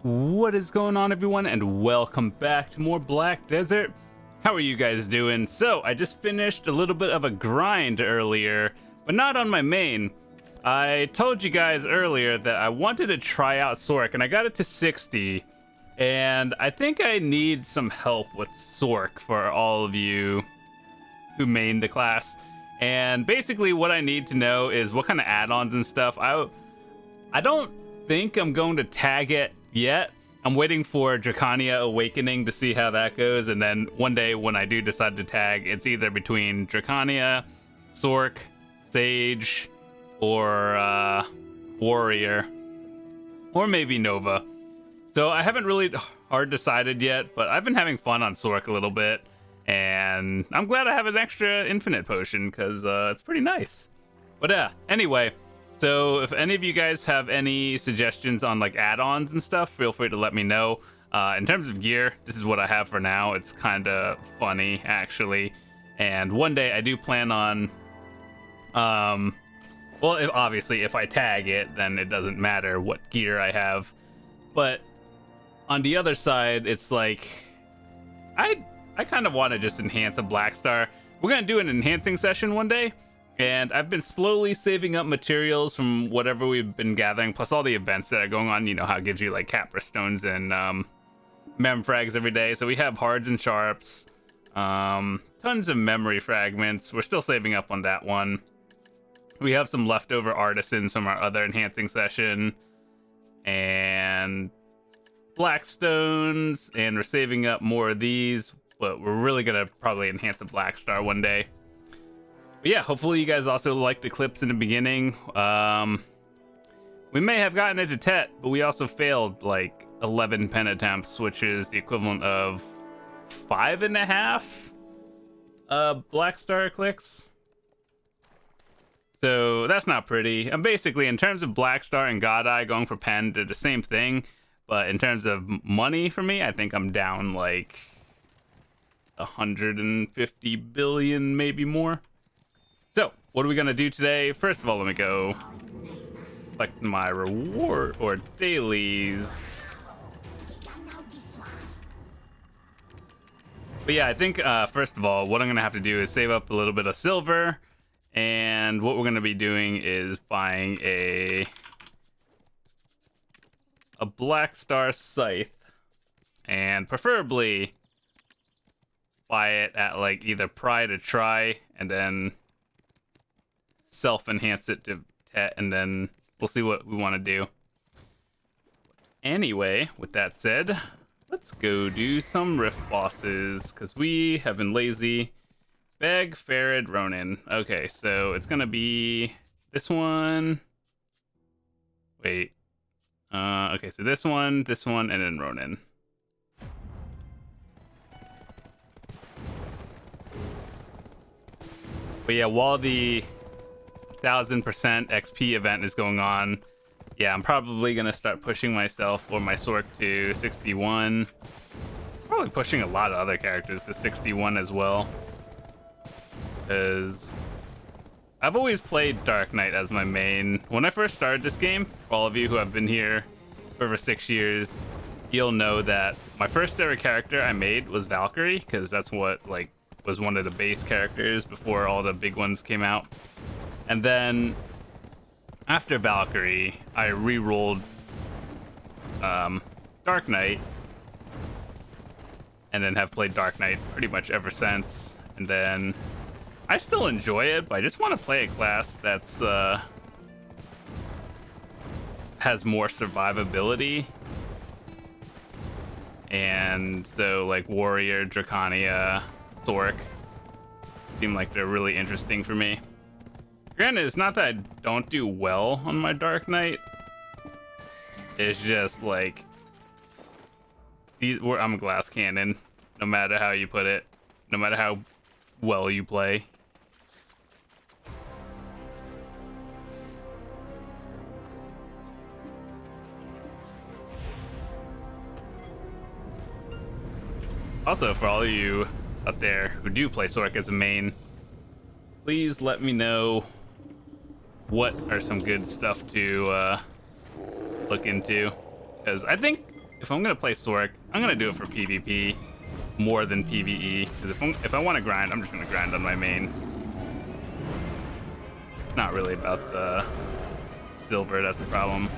What is going on, everyone, and welcome back to more Black Desert. How are you guys doing? So I just finished a little bit of a grind earlier, but not on my main. I told you guys earlier that I wanted to try out Sorc, and I got it to 60, and I think I need some help with Sorc for all of you who main the class. And basically what I need to know is what kind of add-ons and stuff. I don't think I'm going to tag it yet. I'm waiting for Draconia Awakening to see how that goes, and then one day when I do decide to tag, it's either between Draconia, Sorc, Sage, or Warrior, or maybe Nova. So I haven't really hard decided yet, but I've been having fun on Sorc a little bit, and I'm glad I have an extra infinite potion because it's pretty nice. But anyway. So if any of you guys have any suggestions on like add-ons and stuff, feel free to let me know. In terms of gear, this is what I have for now. It's kind of funny, actually. And one day I do plan on, well, obviously if I tag it, then it doesn't matter what gear I have. But on the other side, it's like, I kind of want to just enhance a Black Star. We're going to do an enhancing session one day. And I've been slowly saving up materials from whatever we've been gathering, plus all the events that are going on. You know how it gives you like Capra Stones and Mem Frags every day. So we have Hards and Sharps, tons of memory fragments. We're still saving up on that one. We have some leftover artisans from our other enhancing session. And Blackstones. And we're saving up more of these. But we're really going to probably enhance a Black Star one day. But yeah, hopefully you guys also liked the clips in the beginning. We may have gotten it to Tet, but we also failed like 11 pen attempts, which is the equivalent of 5.5 Black Star clicks. So that's not pretty. And basically, in terms of Black Star and Godr-Ayed going for pen, they're the same thing. But in terms of money for me, I think I'm down like 150 billion, maybe more. So, what are we going to do today? First of all, let me go collect my reward or dailies. But yeah, I think first of all, what I'm going to have to do is save up a little bit of silver. And what we're going to be doing is buying a Black Star Scythe. And preferably buy it at like either Pry to try and then self-enhance it to Tet, and then we'll see what we want to do. Anyway, with that said, let's go do some rift bosses, because we have been lazy. Beg, Farid, Ronin. Okay, so it's gonna be this one. Wait. Okay, so this one, and then Ronin. But yeah, while the 1000% XP event is going on, yeah, I'm probably gonna start pushing myself or my Sorc to 61. Probably pushing a lot of other characters to 61 as well, because I've always played Dark Knight as my main. When I first started this game, for all of you who have been here for over 6 years, you'll know that my first ever character I made was Valkyrie, because that's what like was one of the base characters before all the big ones came out. And then after Valkyrie, I re-rolled Dark Knight, and then have played Dark Knight pretty much ever since. And then I still enjoy it, but I just want to play a class that's has more survivability. And so like Warrior, Draconia, Sorc seem like they're really interesting for me. Granted, it's not that I don't do well on my Dark Knight. It's just like I'm a glass cannon, no matter how you put it, no matter how well you play. Also, for all of you out there who do play Sorc as a main, please let me know what are some good stuff to look into, because I think if I'm gonna play Sorc, I'm gonna do it for PvP more than PvE. Because if I want to grind, I'm just gonna grind on my main. Not really about the silver, that's the problem.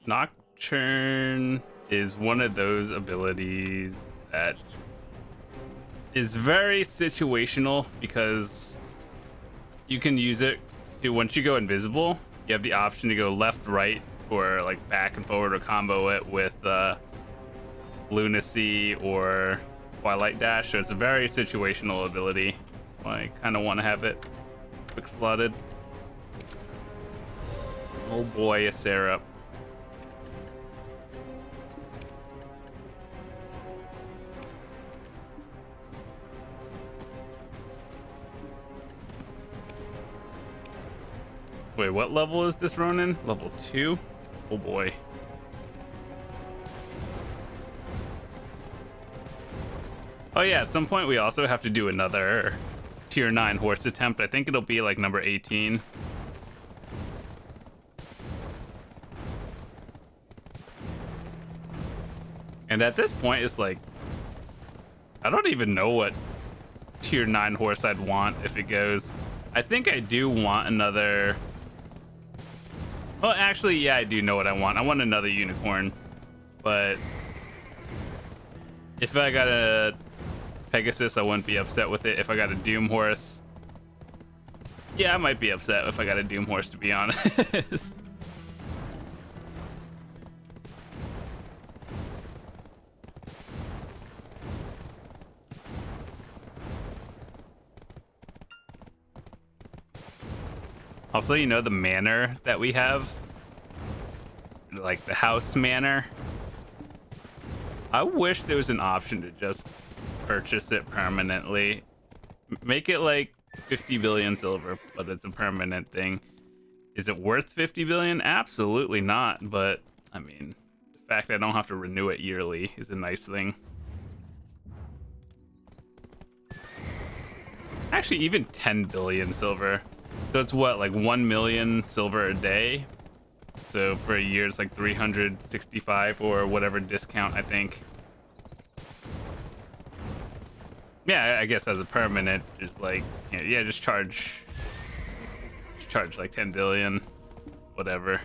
Nocturne is one of those abilities that is very situational because you can use it to, once you go invisible, you have the option to go left, right, or like back and forward, or combo it with Lunacy or Twilight Dash. So it's a very situational ability. So I kind of want to have it quick slotted. Oh boy, a syrup. Wait, what level is this Ronin? Level 2? Oh boy. Oh yeah, at some point we also have to do another tier 9 horse attempt. I think it'll be like number 18. And at this point, it's like, I don't even know what tier 9 horse I'd want if it goes. I think I do want another... Well, actually, yeah, I do know what I want. I want another unicorn. But if I got a Pegasus, I wouldn't be upset with it. If I got a Doom horse, yeah, I might be upset if I got a Doom horse, to be honest. Also, you know, the manor that we have, like the house manor, I wish there was an option to just purchase it permanently. Make it like 50 billion silver, but it's a permanent thing. Is it worth 50 billion? Absolutely not. But I mean, the fact that I don't have to renew it yearly is a nice thing. Actually, even 10 billion silver. So it's what, like 1 million silver a day? So for a year, it's like 365 or whatever discount, I think. Yeah, I guess as a permanent, just like, yeah, just charge like 10 billion, whatever.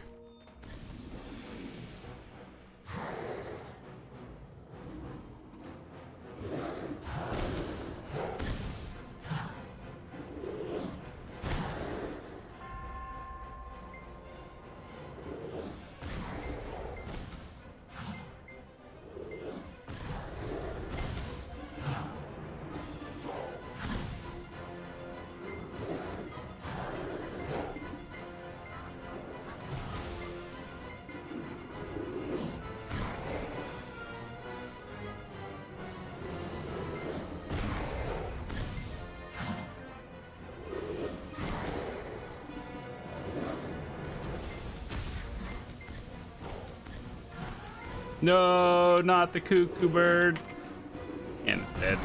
No, not the cuckoo bird. And it's dead.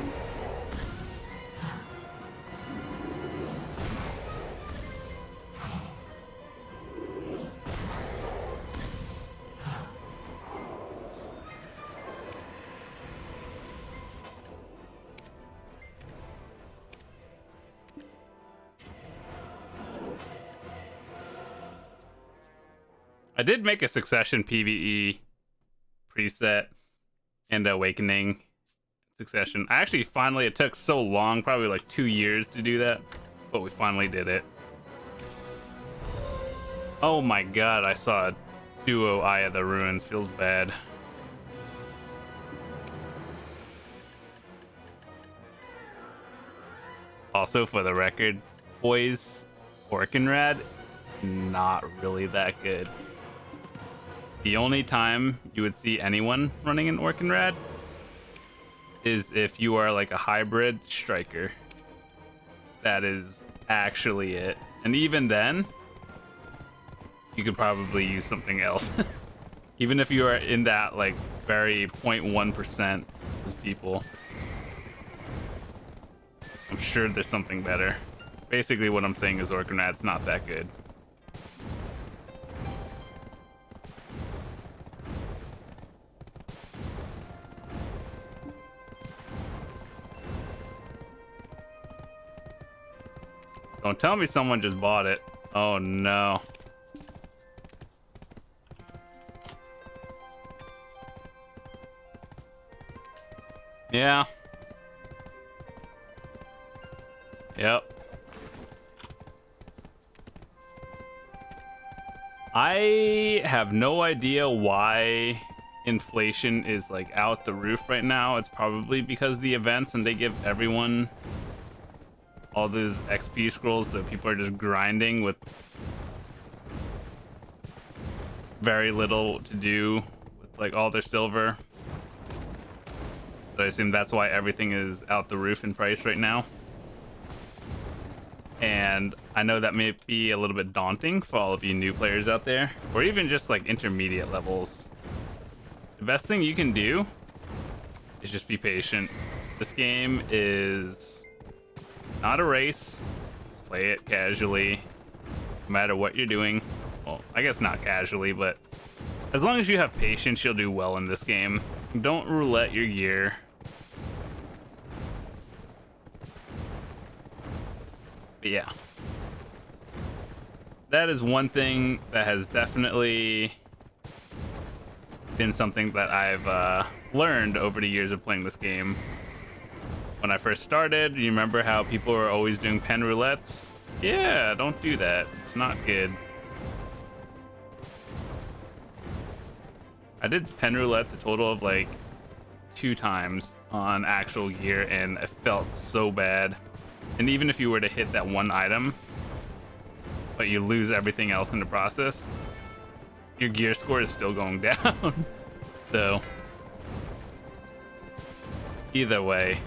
I did make a Succession PvE preset and Awakening succession. Actually, finally, it took so long, probably like 2 years to do that, but we finally did it. Oh my god, I saw a duo Eye of the Ruins. Feels bad. Also, for the record, boys, Orkinrad, not really that good. The only time you would see anyone running an Orkinrad is if you are like a hybrid striker. That is actually it. And even then, you could probably use something else. Even if you are in that like very 0.1% of people, I'm sure there's something better. Basically what I'm saying is Orkinrad's not that good. Don't tell me someone just bought it. Oh no. Yeah. Yep. I have no idea why inflation is like out the roof right now. It's probably because of the events and they give everyone all those XP scrolls that people are just grinding with very little to do with like all their silver. So I assume that's why everything is out the roof in price right now. And I know that may be a little bit daunting for all of you new players out there, or even just like intermediate levels. The best thing you can do is just be patient. This game is not a race. Play it casually, no matter what you're doing. Well, I guess not casually, but as long as you have patience, you'll do well in this game. Don't roulette your gear. But yeah, that is one thing that has definitely been something that I've learned over the years of playing this game. When I first started, you remember how people were always doing pen roulettes? Yeah, don't do that. It's not good. I did pen roulettes a total of like 2 times on actual gear, and it felt so bad. And even if you were to hit that one item, but you lose everything else in the process, your gear score is still going down. So, either way,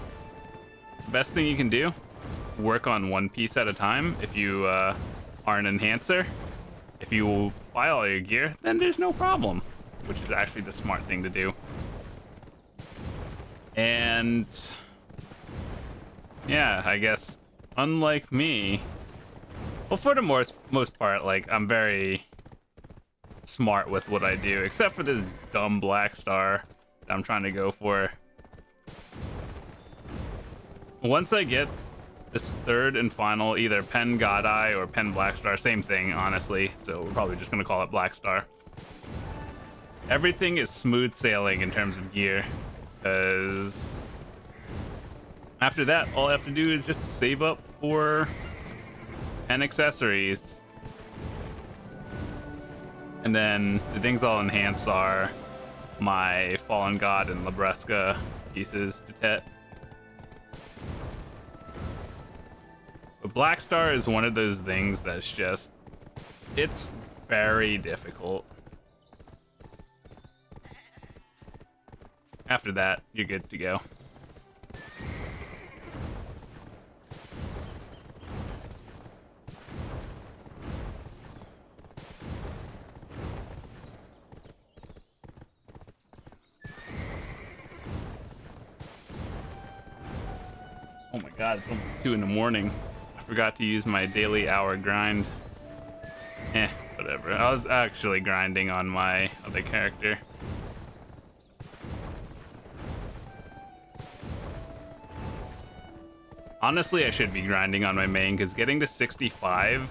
the best thing you can do is work on one piece at a time. If you are an enhancer, if you buy all your gear, then there's no problem, which is actually the smart thing to do. And yeah, I guess unlike me, well, for the most part, like, I'm very smart with what I do, except for this dumb black star that I'm trying to go for. Once I get this third and final, either pen Godr-Ayed or pen black star, same thing, honestly, so we're probably just gonna call it black star. Everything is smooth sailing in terms of gear, because after that, all I have to do is just save up for pen accessories. And then the things I'll enhance are my Fallen God and Labresca pieces to Tet. But Black Star is one of those things that's just, it's very difficult. After that, you're good to go. Oh my god, it's almost 2 in the morning. I forgot to use my daily hour grind. Whatever. I was actually grinding on my other character. Honestly, I should be grinding on my main, because getting to 65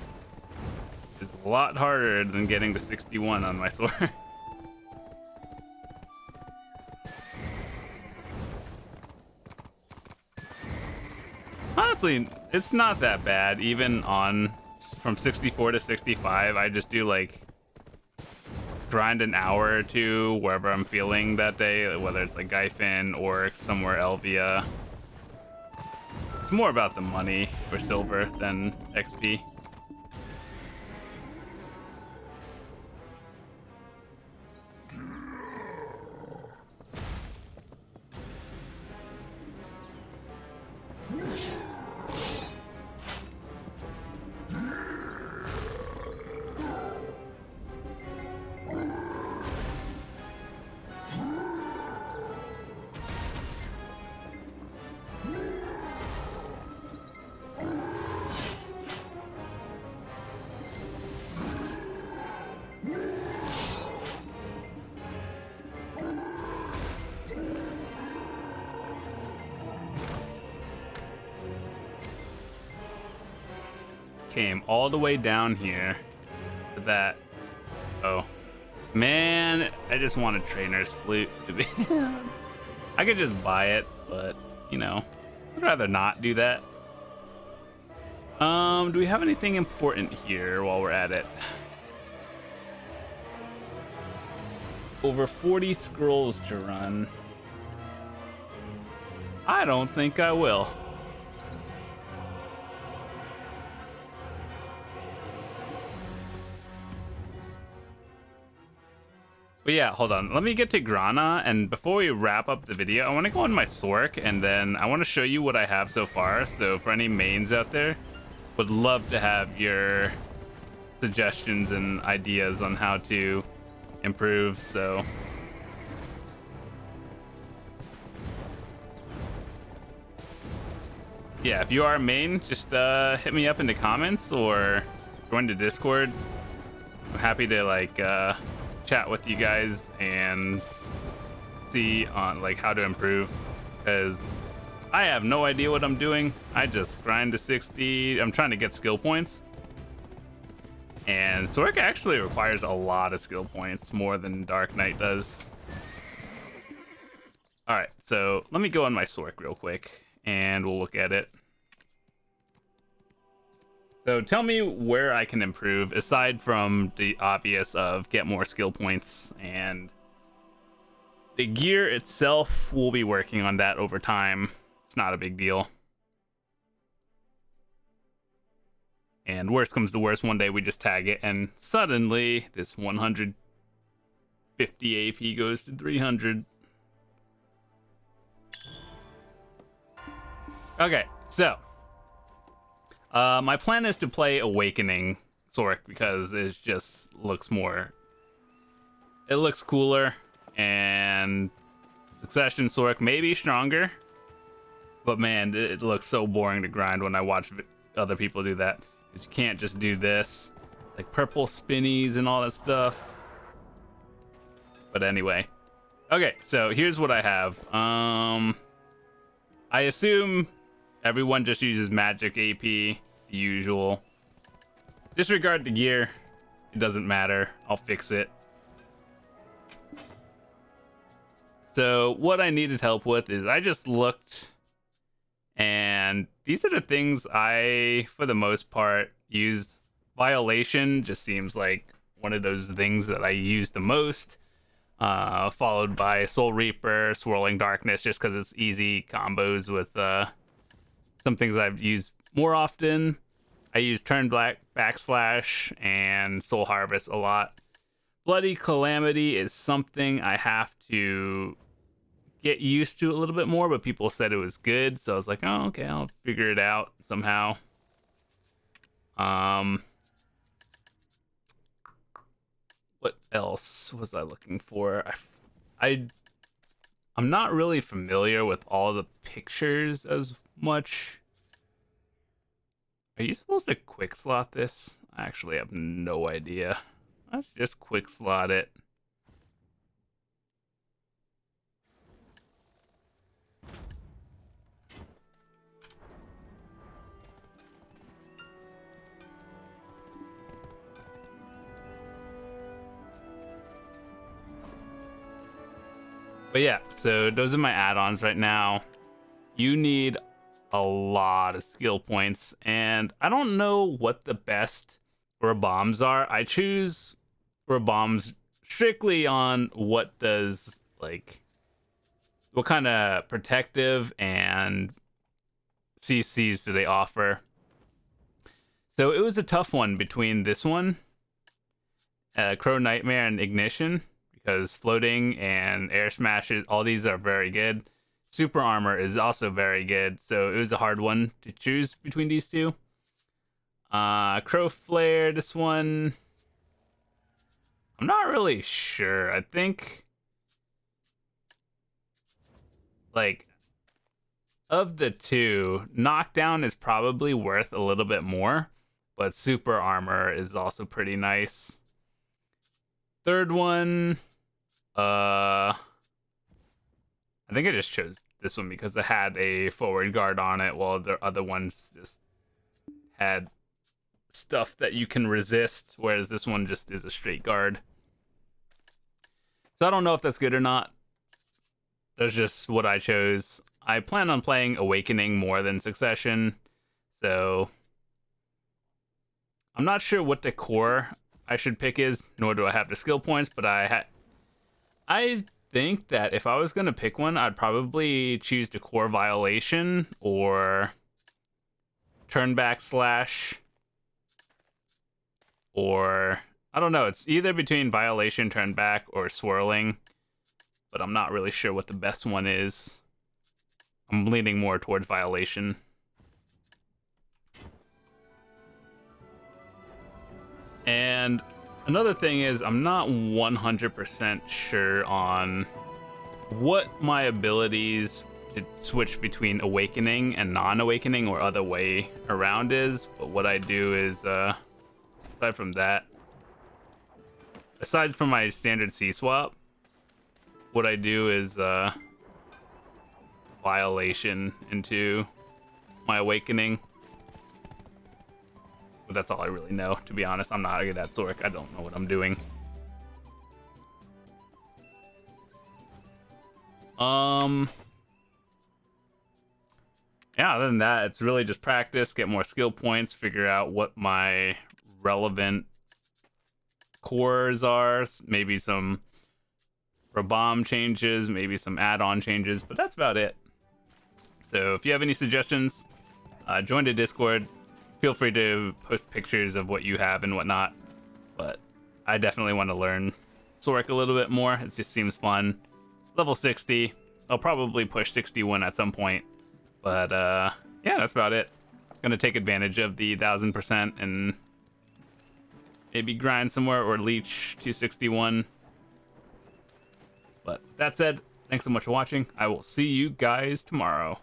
is a lot harder than getting to 61 on my sword. Honestly, it's not that bad. Even on from 64 to 65, I just do like grind an hour or two wherever I'm feeling that day, whether it's like Gyfin or somewhere Elvia. It's more about the money for silver than XP. Came all the way down here for that. Oh man, I just want a trainer's flute to be I could just buy it, but you know, I'd rather not do that. Do we have anything important here while we're at it? Over 40 scrolls to run. I don't think I will. But yeah, hold on. Let me get to Grana, and before we wrap up the video, I want to go on my Sorc, and then I want to show you what I have so far. So for any mains out there, would love to have your suggestions and ideas on how to improve. So yeah, if you are a main, just hit me up in the comments or join the Discord. I'm happy to like chat with you guys and see on like how to improve, because I have no idea what I'm doing. I just grind to 60. I'm trying to get skill points, and Sorc actually requires a lot of skill points, more than Dark Knight does. All right, so let me go on my Sorc real quick and we'll look at it. So tell me where I can improve, aside from the obvious of get more skill points, and the gear itself, we'll be working on that over time. It's not a big deal. And worst comes to worst, one day we just tag it and suddenly this 150 AP goes to 300. Okay, so my plan is to play Awakening Sorc because it just looks more... It looks cooler, and Succession Sorc may be stronger, but man, it looks so boring to grind when I watch other people do that. You can't just do this, like purple spinnies and all that stuff. But anyway, okay, so here's what I have. I assume everyone just uses magic AP, the usual. Disregard the gear, it doesn't matter, I'll fix it. So what I needed help with is I just looked, and these are the things I, for the most part, used. Violation just seems like one of those things that I use the most, followed by Soul Reaper, Swirling Darkness, just because it's easy combos with some things I've used more often. I use Turn Black, Backslash, and Soul Harvest a lot. Bloody Calamity is something I have to get used to a little bit more, but people said it was good, so I was like, oh, okay, I'll figure it out somehow. What else was I looking for? I'm not really familiar with all the pictures as much. Are you supposed to quick slot this? I actually have no idea. Let's just quick slot it. But yeah, so those are my add-ons right now. You need a lot of skill points, and I don't know what the best bombs are. I choose bombs strictly on what does, like, what kind of protective and CCs do they offer. So it was a tough one between this one, Crow Nightmare, and Ignition, because floating and air smashes, all these are very good. Super armor is also very good, so it was a hard one to choose between these two. Crow Flare, this one, I'm not really sure. I think, like, of the two, Knockdown is probably worth a little bit more, but Super Armor is also pretty nice. Third one, I think I just chose this one because it had a forward guard on it, while the other ones just had stuff that you can resist, whereas this one just is a straight guard. So I don't know if that's good or not. That's just what I chose. I plan on playing Awakening more than Succession, so I'm not sure what the core I should pick is, nor do I have the skill points, but I think that if I was going to pick one, I'd probably choose the core Violation or Turnback Slash, or I don't know, it's either between Violation, Turnback, or Swirling, but I'm not really sure what the best one is. I'm leaning more towards Violation. And another thing is, I'm not 100% sure on what my abilities to switch between Awakening and non-Awakening or other way around is, but what I do is, aside from that, aside from my standard C-swap, what I do is, Violation into my Awakening. But that's all I really know, to be honest. I'm not good at Sorc. I don't know what I'm doing. Yeah, other than that, it's really just practice, get more skill points, figure out what my relevant cores are, maybe some bomb changes, maybe some add-on changes, but that's about it. So if you have any suggestions, join the Discord. Feel free to post pictures of what you have and whatnot. But I definitely want to learn Sorc a little bit more. It just seems fun. Level 60. I'll probably push 61 at some point. But yeah, that's about it. Gonna take advantage of the 1000% and maybe grind somewhere or leech to 61. But that said, thanks so much for watching. I will see you guys tomorrow.